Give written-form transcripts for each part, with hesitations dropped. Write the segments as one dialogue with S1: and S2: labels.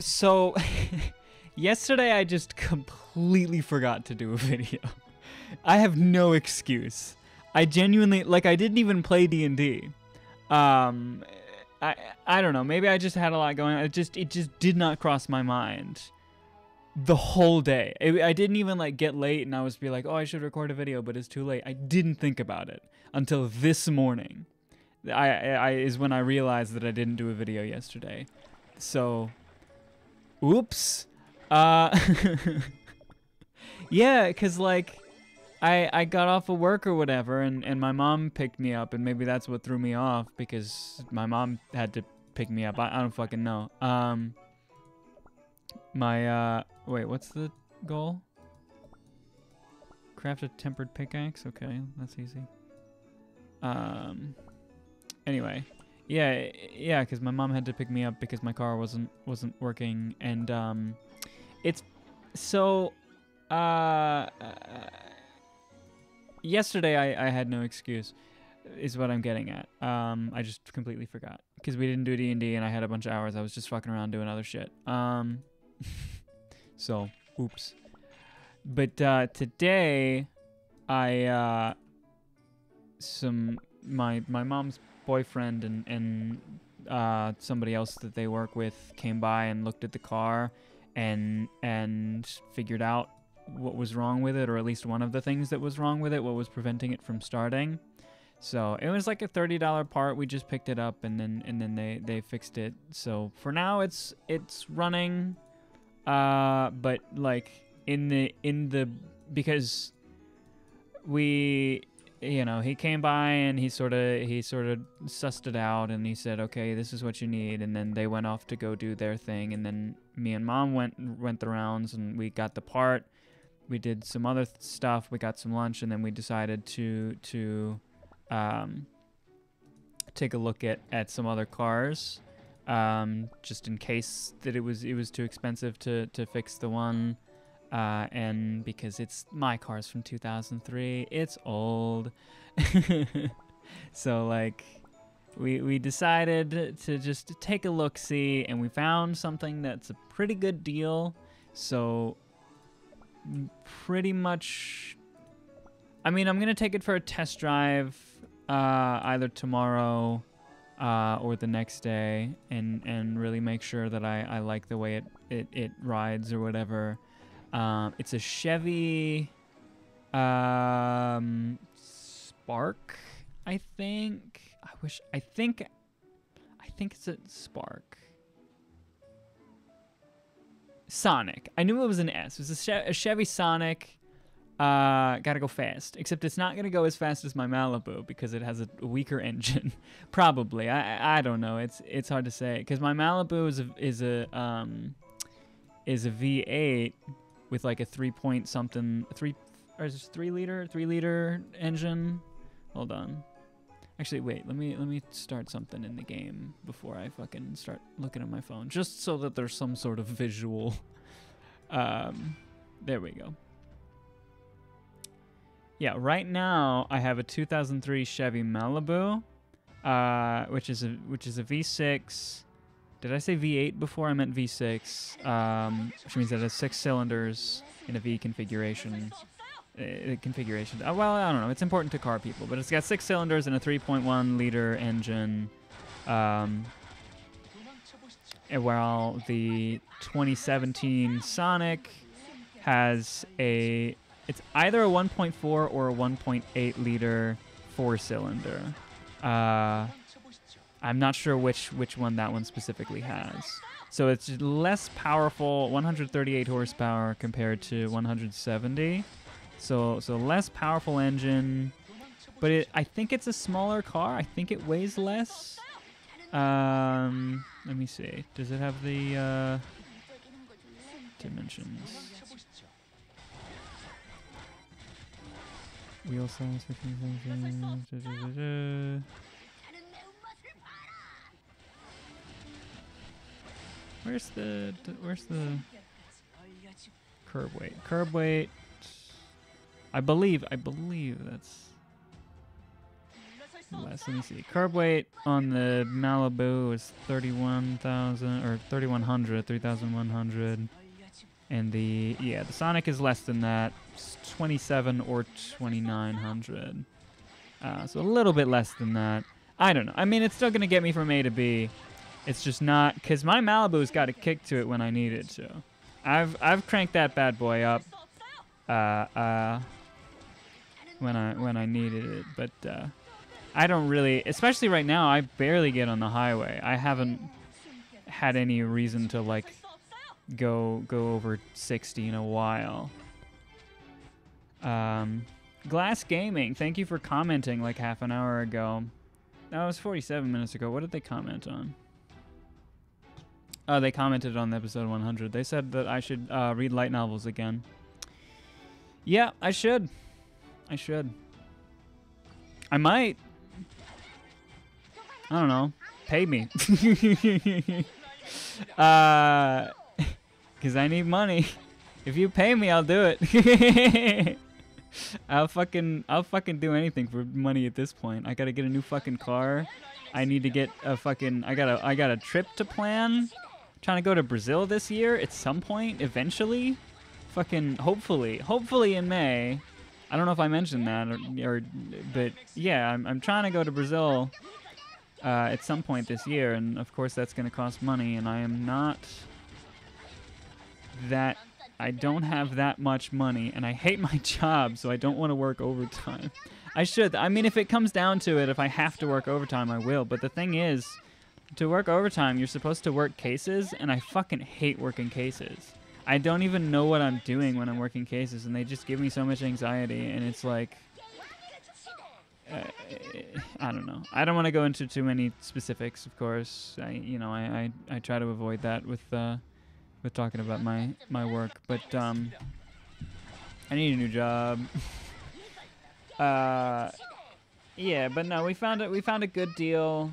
S1: So yesterday I just completely forgot to do a video. I have no excuse. I genuinely, like, I didn't even play D&D. I don't know. Maybe I just had a lot going on. It just did not cross my mind the whole day. I didn't even like get late and I was be like, oh, I should record a video, but it's too late. I didn't think about it until this morning. I is when I realized that I didn't do a video yesterday. So, oops. Yeah, cause like I got off of work or whatever, and my mom picked me up, and maybe that's what threw me off because my mom had to pick me up. I don't fucking know. Wait, what's the goal? Craft a tempered pickaxe. Okay, that's easy. Anyway, yeah, because my mom had to pick me up because my car wasn't working, and it's so yesterday I had no excuse, is what I'm getting at. I just completely forgot because we didn't do D&D and I had a bunch of hours. I was just fucking around doing other shit. So, oops. But today, my mom's boyfriend and somebody else that they work with came by and looked at the car and figured out what was wrong with it, or at least one of the things that was wrong with it, what was preventing it from starting. So it was like a $30 part. We just picked it up and then they fixed it. So for now it's running, but like in the because we, you know, he came by and he sort of sussed it out and he said, okay, this is what you need, and then they went off to go do their thing, and then me and mom went the rounds and we got the part. We did some other stuff. We got some lunch, and then we decided to take a look at some other cars, just in case that it was too expensive to fix the one, and because it's my car's from 2003, it's old. So like we decided to just take a look see, and we found something that's a pretty good deal. So pretty much, I mean, I'm gonna take it for a test drive either tomorrow or the next day, and really make sure that I like the way it rides or whatever. It's a Chevy Spark, I think. I think it's a Spark. Sonic. I knew it was an S. It was a Chevy Sonic. Gotta go fast. Except it's not gonna go as fast as my Malibu because it has a weaker engine. Probably. I don't know. It's hard to say because my Malibu is a V8 with like a 3 liter engine. Hold on. Actually, wait. Let me start something in the game before I fucking start looking at my phone, just so that there's some sort of visual. There we go. Yeah, right now I have a 2003 Chevy Malibu, which is a V6. Did I say V8 before? I meant V6, which means that it has 6 cylinders in a V configuration. Well, I don't know. It's important to car people, but it's got 6 cylinders and a 3.1 liter engine. And while the 2017 Sonic has it's either a 1.4 or a 1.8 liter 4-cylinder. I'm not sure which one that one specifically has. So it's less powerful, 138 horsepower compared to 170. So less powerful engine, but I think it's a smaller car. I think it weighs less. Let me see. Does it have the dimensions? Wheel size, 15. Where's the curb weight? Curb weight. I believe that's less. Let me see. Carb weight on the Malibu is 31,000 or 3,100, 3,100. And the Sonic is less than that. It's 27 or 2,900. So a little bit less than that. I don't know. I mean, it's still going to get me from A to B. It's just not, because my Malibu's got a kick to it when I need it to. I've cranked that bad boy up when I needed it, but I don't really, especially right now, I barely get on the highway. I haven't had any reason to like go over 60 in a while. Glass Gaming, thank you for commenting like half an hour ago. That was 47 minutes ago. What did they comment on? Oh, they commented on episode 100. They said that I should read light novels again. Yeah, I should. I should. I might. I don't know. Pay me. Because I need money. If you pay me, I'll do it. I'll fucking do anything for money at this point. I gotta get a new fucking car. I need to get a fucking, I got a trip to plan. Trying to go to Brazil this year at some point, eventually. Fucking, hopefully in May. I don't know if I mentioned that, but yeah, I'm trying to go to Brazil at some point this year, and of course that's going to cost money, and I am not that, I don't have that much money, and I hate my job, so I don't want to work overtime. I should. I mean, if it comes down to it, if I have to work overtime, I will, but the thing is, to work overtime, you're supposed to work cases, and I fucking hate working cases. I don't even know what I'm doing when I'm working cases, and they just give me so much anxiety, and it's like, I don't know. I don't want to go into too many specifics, of course. I try to avoid that with talking about my work, but I need a new job. Yeah, but no, we found a good deal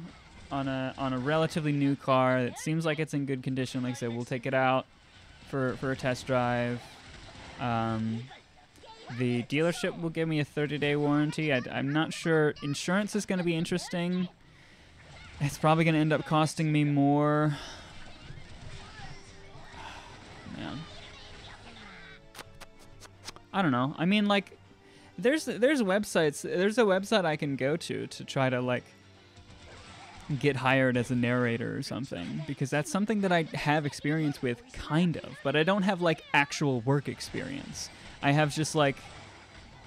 S1: on a relatively new car that seems like it's in good condition. Like I said, we'll take it out for a test drive. The dealership will give me a 30-day warranty. I'm not sure. Insurance is going to be interesting. It's probably going to end up costing me more. Man. I don't know. I mean, like, there's websites. There's a website I can go to try to, like, get hired as a narrator or something, because that's something that I have experience with, kind of, but I don't have like actual work experience. I have just like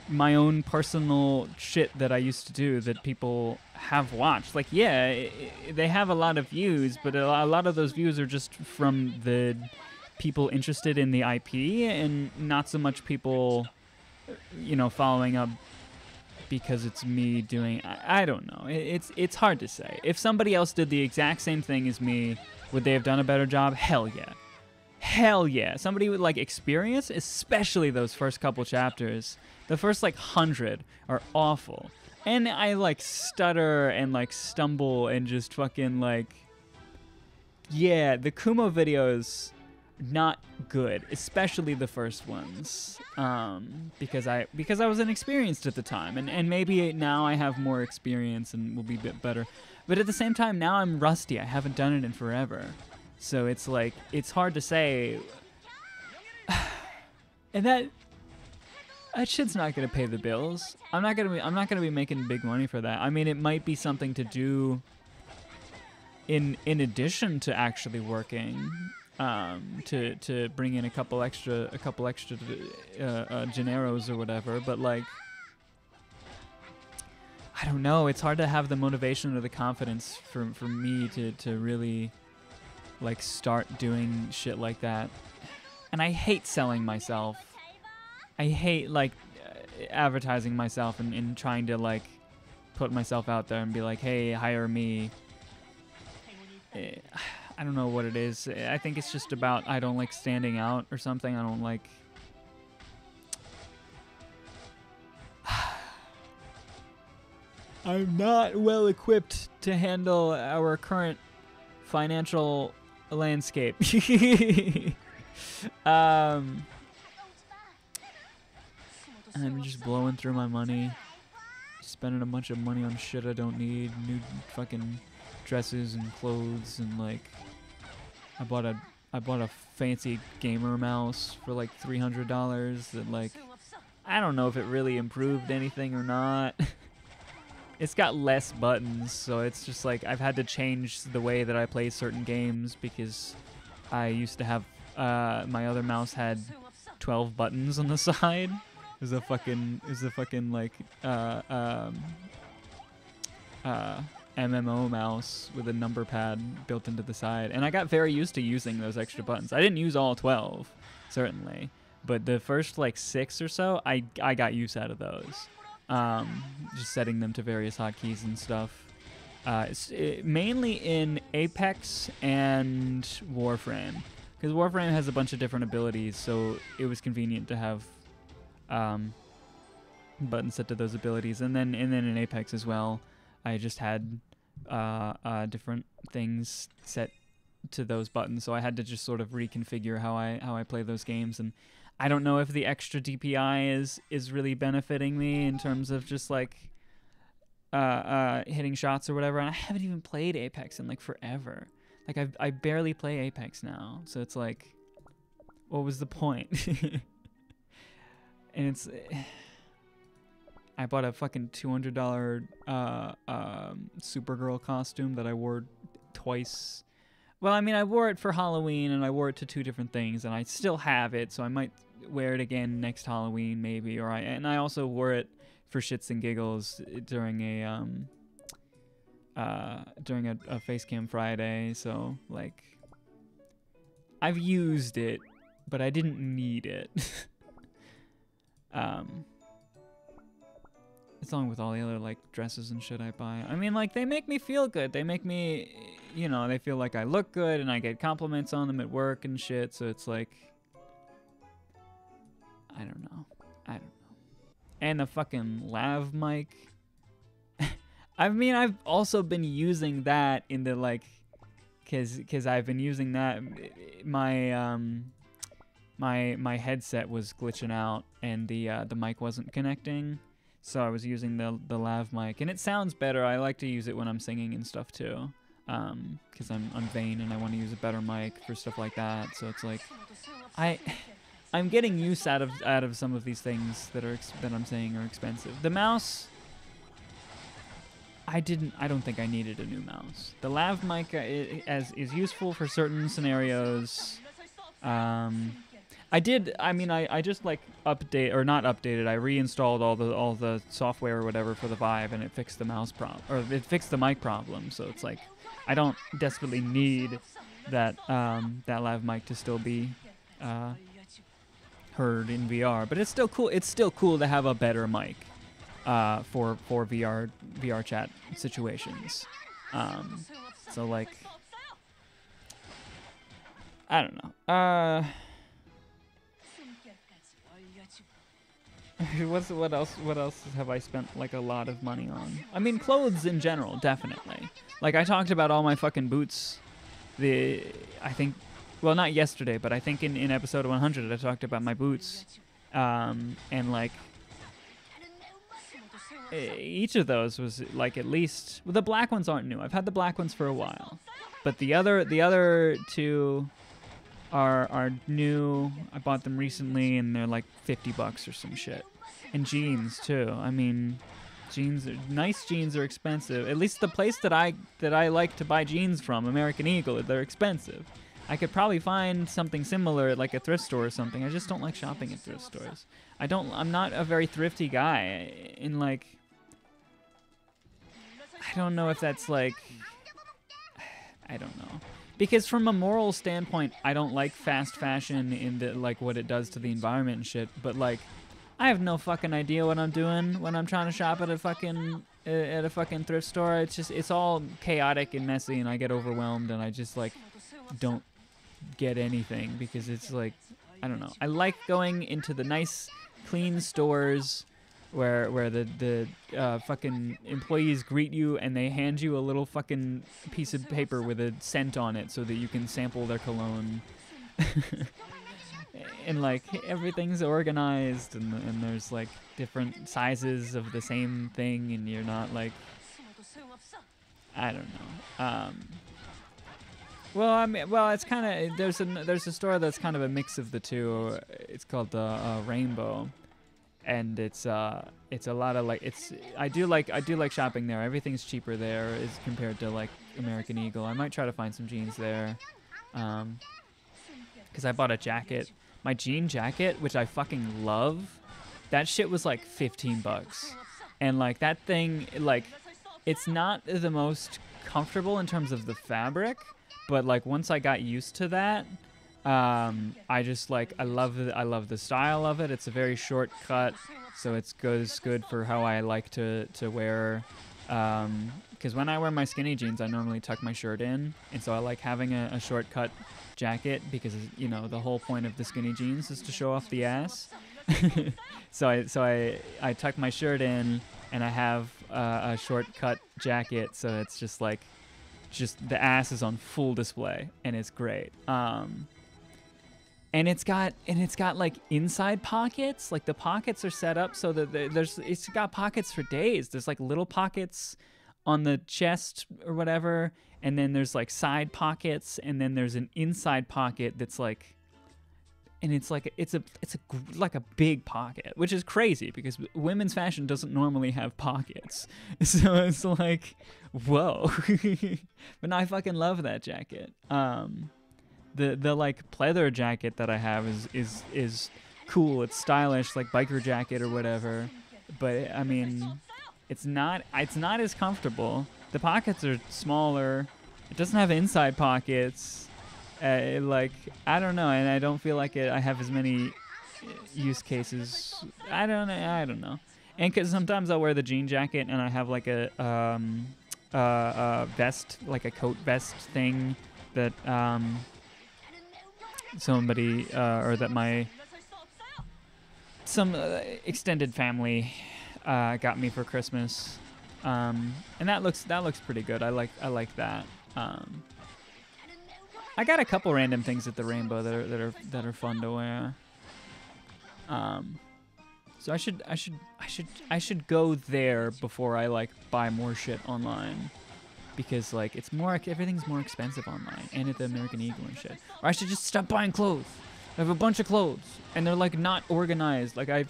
S1: my own personal shit that I used to do that people have watched. Like, yeah, they have a lot of views, but a lot of those views are just from the people interested in the IP and not so much people, following up because it's me doing, I don't know. It's hard to say. If somebody else did the exact same thing as me, would they have done a better job? Hell yeah. Hell yeah. Somebody with like experience, especially those first couple chapters, the first like 100 are awful. And I like stutter and like stumble and just fucking like, yeah, the Kumo videos, not good, especially the first ones, because I was inexperienced at the time, and maybe now I have more experience and will be a bit better, but at the same time now I'm rusty. I haven't done it in forever, so it's like it's hard to say, and that shit's not gonna pay the bills. I'm not gonna be making big money for that. I mean, it might be something to do in addition to actually working. To bring in a couple extra Generos or whatever, but like, I don't know. It's hard to have the motivation or the confidence for me to really like start doing shit like that. And I hate selling myself. I hate like advertising myself and trying to like put myself out there and be like, hey, hire me. I don't know what it is. I think it's just about I don't like standing out or something. I don't like... I'm not well equipped to handle our current financial landscape. I'm just blowing through my money spending a bunch of money on shit I don't need, new fucking dresses and clothes, and like I bought a fancy gamer mouse for like $300 that like I don't know if it really improved anything or not. It's got less buttons, so it's just like I've had to change the way that I play certain games because I used to have my other mouse had 12 buttons on the side. It was a fucking like MMO mouse with a number pad built into the side, and I got very used to using those extra buttons. I didn't use all 12, certainly, but the first like 6 or so, I got use out of those. Just setting them to various hotkeys and stuff. Mainly in Apex and Warframe, because Warframe has a bunch of different abilities, so it was convenient to have buttons set to those abilities. And then in Apex as well, I just had different things set to those buttons, so I had to just sort of reconfigure how I play those games. And I don't know if the extra DPI is really benefiting me in terms of just like hitting shots or whatever. And I haven't even played Apex in like forever. Like I barely play Apex now, so it's like, what was the point? And it's I bought a fucking $200 Supergirl costume that I wore twice. Well, I mean, I wore it for Halloween and I wore it to 2 different things, and I still have it, so I might wear it again next Halloween maybe. And I also wore it for shits and giggles during a face cam Friday. So like, I've used it, but I didn't need it. Along with all the other like dresses and shit I buy. I mean, like, they make me feel good. They make me, you know, they feel like I look good, and I get compliments on them at work and shit. So it's like, I don't know. And the fucking lav mic. I mean, I've also been using that in the like, cause I've been using that. My headset was glitching out, and the mic wasn't connecting. So I was using the lav mic, and it sounds better. I like to use it when I'm singing and stuff too, because I'm vain and I want to use a better mic for stuff like that. So it's like, I'm getting use out of some of these things that I'm saying are expensive. The mouse, I don't think I needed a new mouse. The lav mic is useful for certain scenarios. I just like not updated. I reinstalled all the software or whatever for the Vive, and it fixed the mouse problem, or it fixed the mic problem. So it's like, I don't desperately need that lav mic to still be heard in VR, but it's still cool. It's still cool to have a better mic for VR chat situations. So like, I don't know. What else have I spent like a lot of money on? I mean, clothes in general, definitely. Like, I talked about all my fucking boots. I think, well, not yesterday, but I think in episode 100 I talked about my boots. And like, each of those was like, at least, well, the black ones aren't new. I've had the black ones for a while, but the other 2 are new. I bought them recently, and they're like $50 or some shit. And jeans too. I mean, nice jeans are expensive. At least the place that I like to buy jeans from, American Eagle, they're expensive. I could probably find something similar at like a thrift store or something. I just don't like shopping at thrift stores. I'm not a very thrifty guy. In like, I don't know if that's like, I don't know. Because from a moral standpoint, I don't like fast fashion in the like what it does to the environment and shit. But like, I have no fucking idea what I'm doing when I'm trying to shop at a fucking thrift store. It's all chaotic and messy, and I get overwhelmed, and I just like don't get anything because it's like, I don't know. I like going into the nice, clean stores where the fucking employees greet you, and they hand you a little fucking piece of paper with a scent on it so that you can sample their cologne. and like everything's organized, and there's like different sizes of the same thing, and you're not like, I don't know. Well, I mean, well, it's kind of there's a store that's kind of a mix of the two. It's called Rainbow, and it's a lot of like I do like shopping there. Everything's cheaper there as compared to like American Eagle. I might try to find some jeans there, because I bought a jacket, my jean jacket, which I fucking love. That shit was like $15, and like that thing, like it's not the most comfortable in terms of the fabric, but like once I got used to that, I just like I love the style of it. It's a very short cut, so it's good for how I like to wear. Because when I wear my skinny jeans, I normally tuck my shirt in, and so I like having a short cut jacket because, you know, the whole point of the skinny jeans is to show off the ass. so I tuck my shirt in, and I have a short cut jacket, so it's just the ass is on full display, and it's great. And it's got like inside pockets. Like the pockets are set up so that it's got pockets for days. There's like little pockets on the chest or whatever, and then there's like side pockets, and then there's an inside pocket that's like, and it's like it's like a big pocket, which is crazy because women's fashion doesn't normally have pockets. So it's like, whoa. But no, I fucking love that jacket. The like pleather jacket that I have is cool. It's stylish, like biker jacket or whatever. But I mean, it's not as comfortable. The pockets are smaller. It doesn't have inside pockets. Like, I don't know, and I don't feel like I have as many use cases. I don't know. And because sometimes I'll wear the jean jacket and I have like a vest, like a coat vest thing that somebody or that some extended family got me for Christmas, and that looks pretty good. I like that. I got a couple random things at the Rainbow that are fun to wear. So I should go there before I like buy more shit online, because like everything's more expensive online and at the American Eagle and shit. Or I should just stop buying clothes. I have a bunch of clothes and they're like not organized. Like I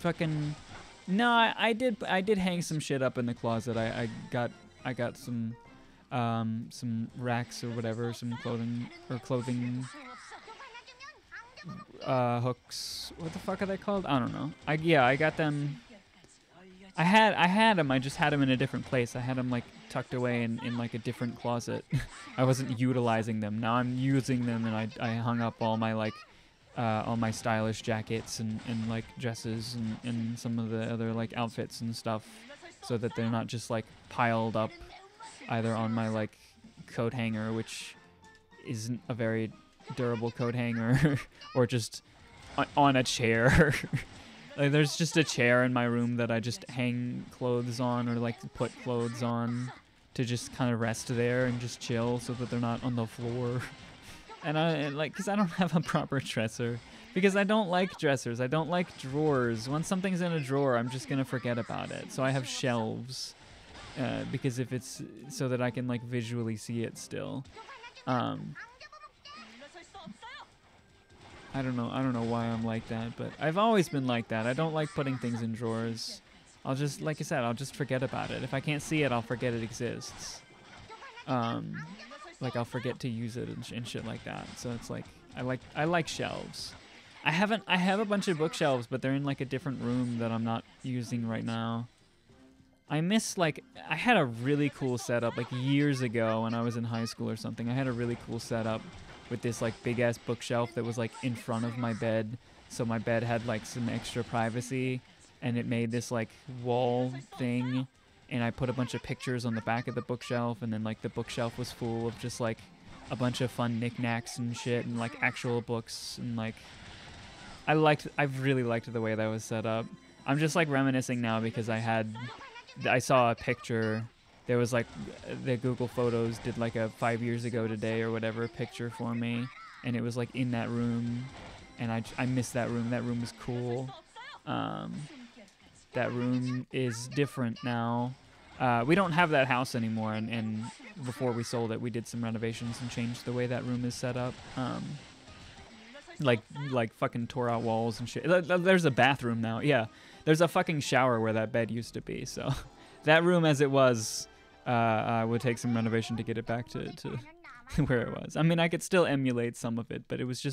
S1: did hang some shit up in the closet. I got some racks or whatever, some clothing hooks. What the fuck are they called? I don't know. I got them. I had them. I just had them in a different place. I had them like tucked away in like a different closet. I wasn't utilizing them. Now I'm using them, and I hung up all my stylish jackets and like dresses and some of the other like outfits and stuff, so that they're not just like piled up either on my like coat hanger, which isn't a very durable coat hanger, or just on a chair. Like there's just a chair in my room that I just hang clothes on, or like put clothes on to just kind of rest there and just chill, so that they're not on the floor. And because I don't have a proper dresser, because I don't like dressers. I don't like drawers. Once something's in a drawer, I'm just gonna forget about it. So I have shelves, because if it's so that I can like visually see it still. I don't know why I'm like that, but I've always been like that. I don't like putting things in drawers. I'll just, like I said, I'll just forget about it. If I can't see it, I'll forget it exists. Like I'll forget to use it and shit like that. So it's like I like shelves. I have a bunch of bookshelves, but they're in like a different room that I'm not using right now. I miss, like, I had a really cool setup like years ago when I was in high school or something. I had a really cool setup with this like big ass bookshelf that was like in front of my bed, so my bed had like some extra privacy, and it made this like wall thing, and I put a bunch of pictures on the back of the bookshelf, and then like the bookshelf was full of just like a bunch of fun knickknacks and shit, and like actual books, and like I really liked the way that was set up. I'm just like reminiscing now because I saw a picture. There was like the Google Photos did like a 5 years ago today or whatever picture for me, and it was like in that room, and I miss that room. That room was cool. That room is different now. We don't have that house anymore, and before we sold it, we did some renovations and changed the way that room is set up. Like fucking tore out walls and shit. There's a bathroom now. Yeah, there's a fucking shower where that bed used to be. So that room as it was would take some renovation to get it back to where it was. I mean, I could still emulate some of it, but it was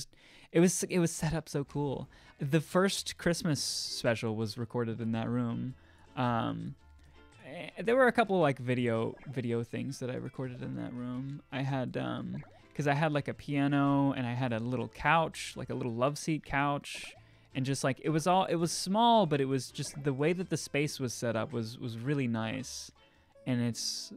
S1: set up so cool. The first Christmas special was recorded in that room. There were a couple like video things that I recorded in that room. I had because I had like a piano and I had a little couch, like a little love seat couch, and just like it was small, but it was just the way that the space was set up was really nice. And it's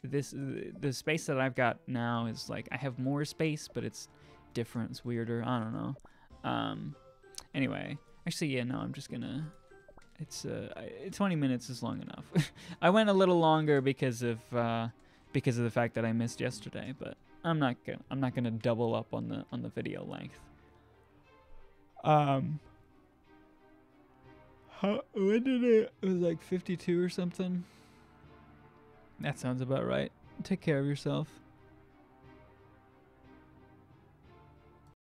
S1: the space that I've got now is like I have more space, but it's different, it's weirder. I don't know. Anyway, actually, yeah, no, I'm just gonna. It's 20 minutes is long enough. I went a little longer because of the fact that I missed yesterday, but I'm not gonna double up on the video length. When did it was like 52 or something. That sounds about right. Take care of yourself.